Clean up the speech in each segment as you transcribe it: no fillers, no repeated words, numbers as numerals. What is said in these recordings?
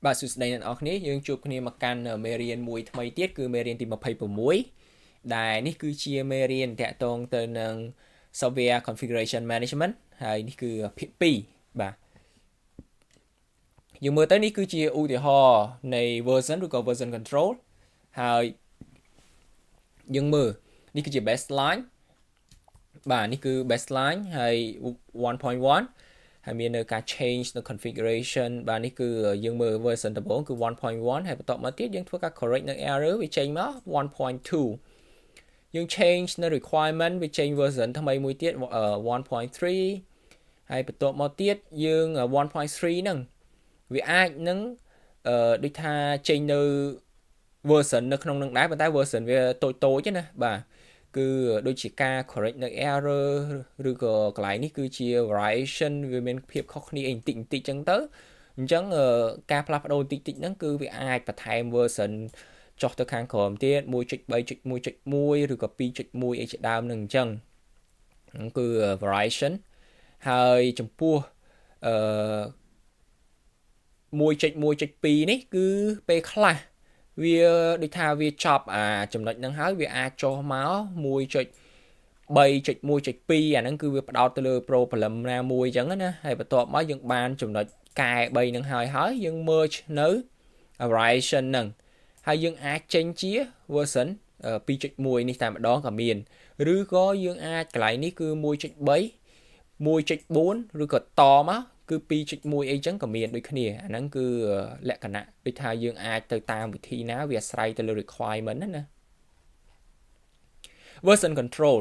បាទសួស្តីអ្នកនរគ្នាយើងជួបគ្នាមកកាន់មេរៀនមួយថ្មីទៀតគឺមេរៀនទី26ដែលនេះគឺជាមេរៀនតាក់ទងទៅនឹង software configuration management ហើយនេះគឺភាគ2បាទយើងមើលទៅនេះគឺជាឧទាហរណ៍នៃ version ឬក៏ version control ហើយយើងមើលនេះគឺជា baseline បាទនេះគឺ baseline ហើយ 1.1 ហើយមាននៅការ change នៅ configuration បាទនេះគឺយើងមើល version ដំបូងគឺ 1.1 ហើយបន្ទាប់មកទៀតយើងធ្វើការ correct នៅ error វាចេញមក 1.2 យើង change នៅ requirement វាចេញ version ថ្មីមួយទៀត 1.3 ហើយបន្ទាប់មកទៀតយើង 1.3 ហ្នឹងវាអាចនឹងដូចថាចេញនៅ version នៅក្នុងនឹងដែរប៉ុន្តែ version វាតូចៗណាបាទគឺដូចជាការ correct នៅ error ឬក៏កន្លែងនេះគឺជា variation វាមានភាពខុសគ្នាបន្តិចចឹងទៅអញ្ចឹងការផ្លាស់ប្ដូរបន្តិចហ្នឹងគឺវាអាចបន្ថែម version ចុះទៅខាងក្រោមទៀត 1.3.1.1 ឬក៏ 2.1 អីជាដើមហ្នឹងអញ្ចឹងគឺ variation ហើយចំពោះ1.1.2 នេះគឺពេលខ្លះវាដូចថាវាចប់ចំណុចហ្នឹងហើយវាអាចចុះមក 1.3.1.2 អាហ្នឹងគឺវាផ្ដោតទៅលើ problem ណាមួយអញ្ចឹងណាហើយបន្ទាប់មកយើងបានចំណុចកែ3ហ្នឹងហើយយើង merge នៅ variation ហ្នឹងហើយយើងអាចចេញជា version 2.1 នេះតែម្ដងក៏មានឬក៏យើងអាចកន្លែងនេះគឺ 1.3 1.4 ឬក៏តមកគឺ 2.1 អីចឹងក៏មានដូចគ្នាអាហ្នឹងគឺលក្ខណៈដូចថាយើងអាចទៅតាមវិធីណាវាអាស្រ័យទៅលើ requirement ណា version control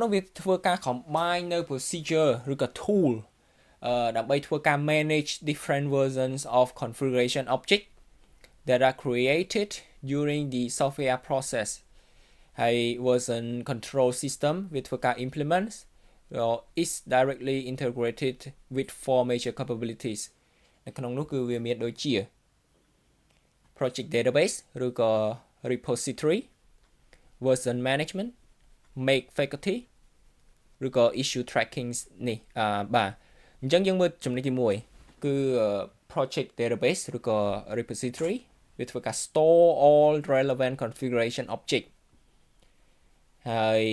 នោះវាធ្វើការ combine នៅ procedure ឬក៏ tool ដើម្បីធ្វើការ manage different versions of configuration object that are created during the software process ហើយ version control system វាធ្វើការ implement is directly integrated with four major capabilities នៅក្នុងនោះគឺវាមានដូចជា project database ឬក៏ repository version management make faculty ឬក៏ issue tracking នេះបាទអញ្ចឹងយើងមើលចំណុចទី1គឺ project database ឬក៏ repository វាធ្វើការ store all relevant configuration object ហើយ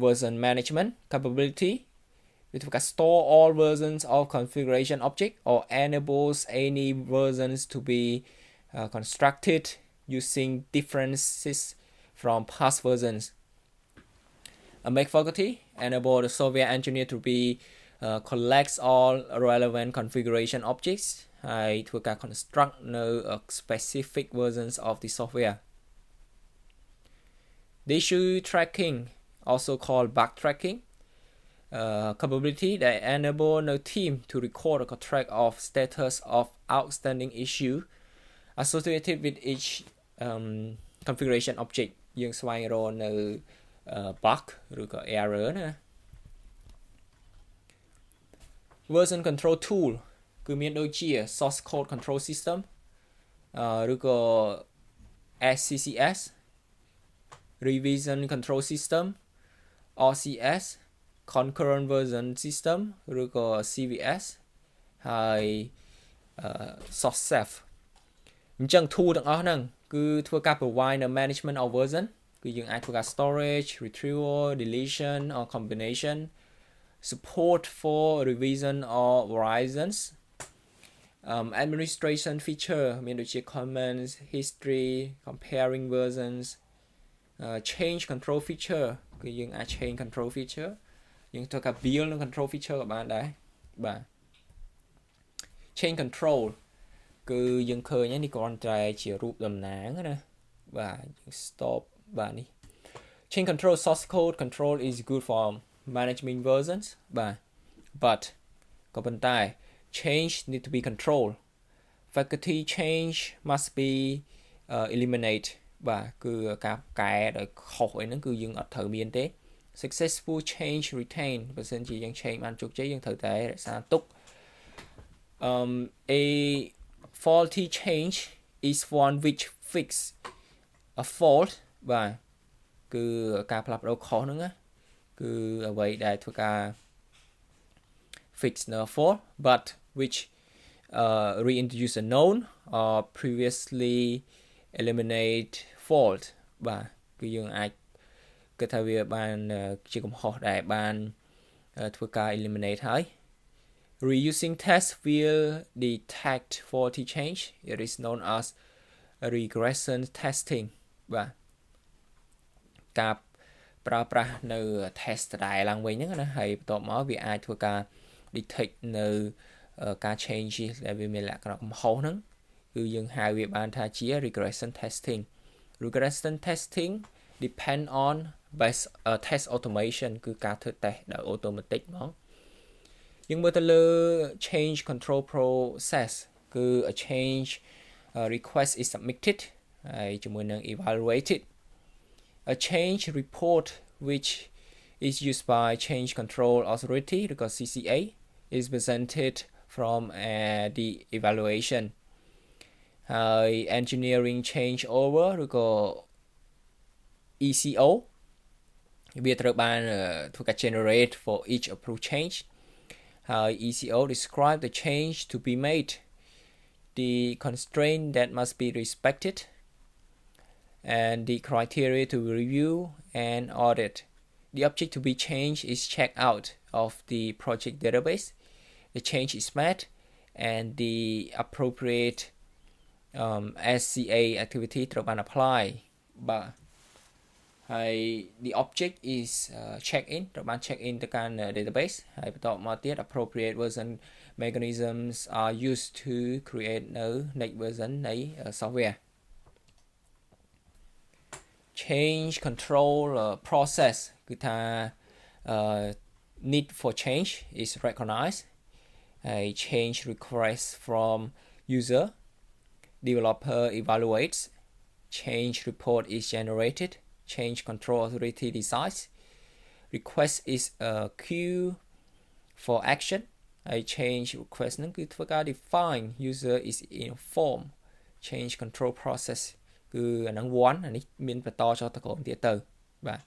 version management capability វាធ្វើការ store all versions of configuration object or enables any versions to be constructed using differences from past versions. A make faculty enable the software engineer to be collects all relevant configuration objects ហើយធ្វើការ construct នៅ specific versions of the software. The issue tracking also called bug tracking capability that enable the team to record a track of status of outstanding issue associated with each configuration object យើងស្វែងរកនៅ bug ឬក៏ error ណា version control tool គឺមានដូចជា source code control system ឬក៏ SCCS revision control system RCS concurrent version system ឬក៏ CVS ហើយ source safe អញ្ចឹង tool ទាំងអស់ហ្នឹងគឺធ្វើការ provide នៅ management of version គឺយើងអាចធ្វើការ storage retrieval deletion or combination support for revision or versions administration feature មានដូចជា comments history comparing versions change control feature គឺយើងអាច change control feature យើងធ្វើការ build និង control feature ក៏បានដែរបាទ change control គឺយើងឃើញនេះគ្រាន់តែជារូបតំណាងណាបាទយើង stop បាទនេះ change control source code control is good for managing versions បាទ but ក៏ប៉ុន្តែ change need to be controlled faculty change must be eliminate បាទគឺការកែដោយខុសអីហ្នឹងគឺយើងអត់ត្រូវមានទេ successful change retain បើសិនជាយើង change បានជោគជ័យយើងត្រូវតែរក្សាទុកa faulty change is one which fix a fault បាទគឺការផ្លាស់ប្ដូរខុសហ្នឹងណាគឺអ្វីដែលធ្វើការ fix the fault but which reintroduce a known or previously eliminate fault បាទគឺយើងអាចគិតថាវាបានជាកំហុសដែលបានធ្វើការ eliminate ហើយ reusing test will detect faulty change. It is known as regression testing បាទការប្រើប្រាស់នៅ test ដែលឡើងវិញហ្នឹងណាហើយបន្ទាប់មកវាអាចធ្វើការ detect នៅការ change ដែលវាមានលក្ខណៈកំហុសហ្នឹងគឺយើងហៅវាបានថាជា regression testing. Regression testing depend on base test automation គឺការធ្វើ test ដោយ automatic ហ្មងយើងមើលទៅលើ change control process គឺ a change request is submitted ហើយជាមួយនឹង evaluated. A change report which is used by change control authority ឬក៏ CCA is presented from the evaluation. ហើយ engineering change over ឬក៏ ECO វាត្រូវបានធ្វើការ generate for each approved change. How ECO describe the change to be made, the constraint that must be respected, and the criteria to review and audit. The object to be changed is checked out of the project database. The change is met, and the appropriate SCA activity ត្រូវបាន apply បាទហើយ the object is check in ត្រូវបាន check in ទៅកាន់ database ហើយបន្តមកទៀត appropriate version mechanisms are used to create នៅ next version នៃ software. Change control process គឺថា need for change is recognized. A change request from user, developer evaluates, change report is generated, change control authority decides, request is a queue for action. A change request ហ្នឹងគឺធ្វើការ define, user is informed, change control process គឺអាហ្នឹង one អានេះមានបន្តចុះទៅក្រោមទៀតទៅបាទ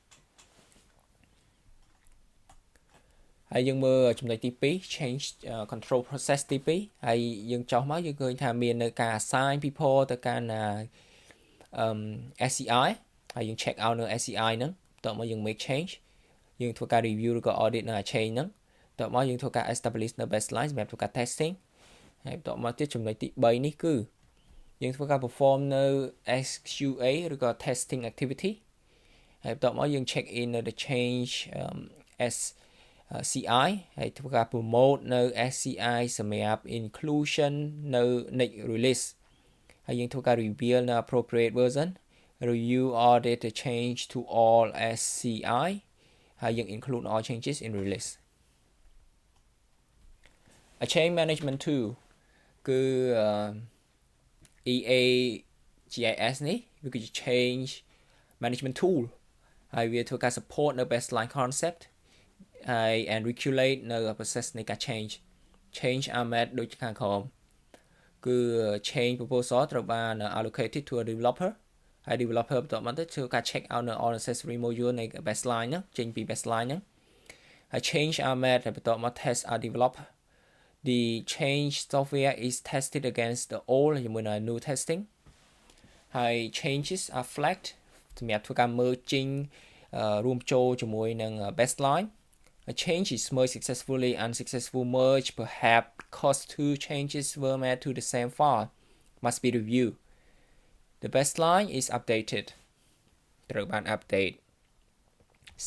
ហើយយើងមើលចំណុចទី2 change control process ទី2ហើយយើងចុះមកយើងឃើញថាមាននៅការ assign people ទៅកាន់ SCI ហើយយើង check out នៅ SCI ហ្នឹងបន្ទាប់មកយើង make change យើងធ្វើការ review ឬក៏ audit នៅ change ហ្នឹងបន្ទាប់មកយើងធ្វើការ establish នៅ baseline សម្រាប់ធ្វើការ testing ហើយបន្ទាប់មកទៀតចំណុចទី3នេះគឺយើងធ្វើការ perform នៅ SQA ឬក៏ testing activity ហើយបន្ទាប់មកយើង check in នៅ the change CI ហើយធ្វើការ promote នៅ SCI សម្រាប់ inclusion នៅ next release ហើយយើងធ្វើការ reveal នៅ appropriate version, review audit the change to all SCI ហើយយើង include all changes in release. A change management tool គឺ EAGIS នេះវាគឺជា change management tool ហើយវាធ្វើការ support នៅ baseline concept and regulate នៅ process នៃការ change are made ដូចខាងក្រោមគឺ change proposal ត្រូវបាន allocated to a developer ហើយ developer បន្ទាប់មកទៅធ្វើការ check out នៅ all necessary module នៃ baseline ហ្នឹងចេញពី baseline ហ្នឹងហើយ change are made ហើយបន្ទាប់មក test are developed. The change software is tested against the old ជាមួយនឹង new testing ហើយ changes are flagged សម្រាប់ធ្វើការ merging រួមចូលជាមួយនឹង baseline. A change is merged successfully. Unsuccessful merge perhaps because two changes were made to the same file must be reviewed. The baseline is updated. ត្រូវបាន update.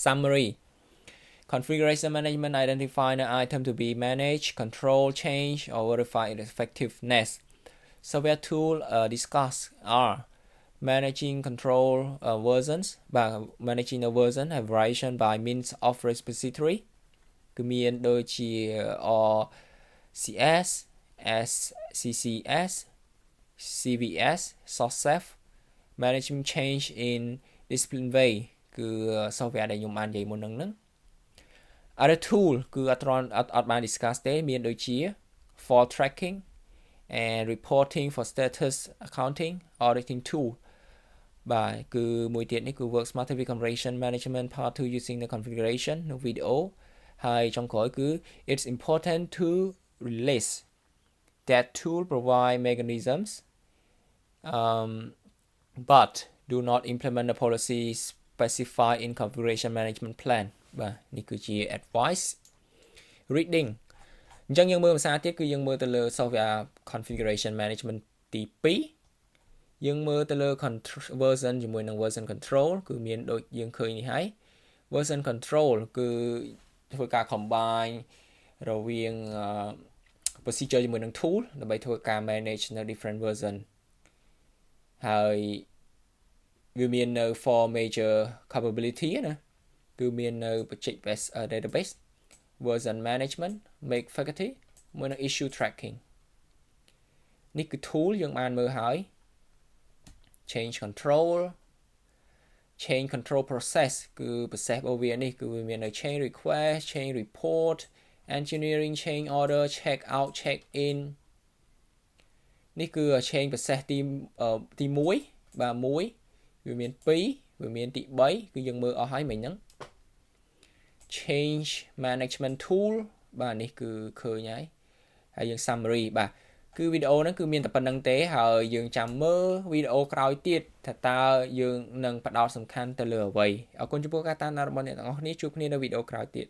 Summary. Configuration management identify the item to be managed, control change, or verify its effectiveness. Software tools discussed are managing control versions by managing the version and variation by means of repository គឺមានដូចជា RCS, SCCS, CVS, SOSF, managing change in disciplined way គឺ software ដែលខ្ញុំបាននិយាយមុនហ្នឹង Other tool គឺអត់បាន discuss ទេមានដូចជា fault tracking and reporting for status accounting, auditing tool បាទគឺមួយទៀតនេះគឺ work smarter with configuration management part 2 using the configuration នៅ video ហើយចុងក្រោយគឺ it's important to release that tool provide mechanisms but do not implement the policy specified in configuration management plan បាទនេះគឺជា advice reading អញ្ចឹងយើងមើលភាសាទៀតគឺយើងមើលទៅលើ software configuration management ទី2យើងមើលទៅលើ version ជាមួយនឹង version control គឺមានដូចយើងឃើញនេះហើយ version control គឺធ្វើការ combine រវាង procedure ជាមួយនឹង tool ដើម្បីធ្វើការ manage នៅ different version ហើយវាមាននៅ four major capability ណាគឺមាននៅ project based database version management make faculty មួយនឹង issue tracking នេះគឺ tool យើងបានមើលហើយ change control process គឺ process របស់វានេះគឺវាមាននៅ change request change report engineering change order check out check in នេះគឺ change process ទី1បាទ1វាមាន2វាមានទី3គឺយើងមើលអស់ហើយមិញហ្នឹង change management tool បាទនេះគឺឃើញហើយយើង summary បាទគឺវីដេអូហ្នឹងគឺមានតែប៉ុណ្្នឹងទេហើយយើងចាំមើលវីដេអូក្រោយទៀតថាតើយើងនឹងផ្ដោតសំខាន់ទៅលើអ្វីអរគុណចំពោះការតាមដានរបស់អ្នកទាំងអស់គ្នាជួបគ្នានៅវីដេអូក្រោយទៀត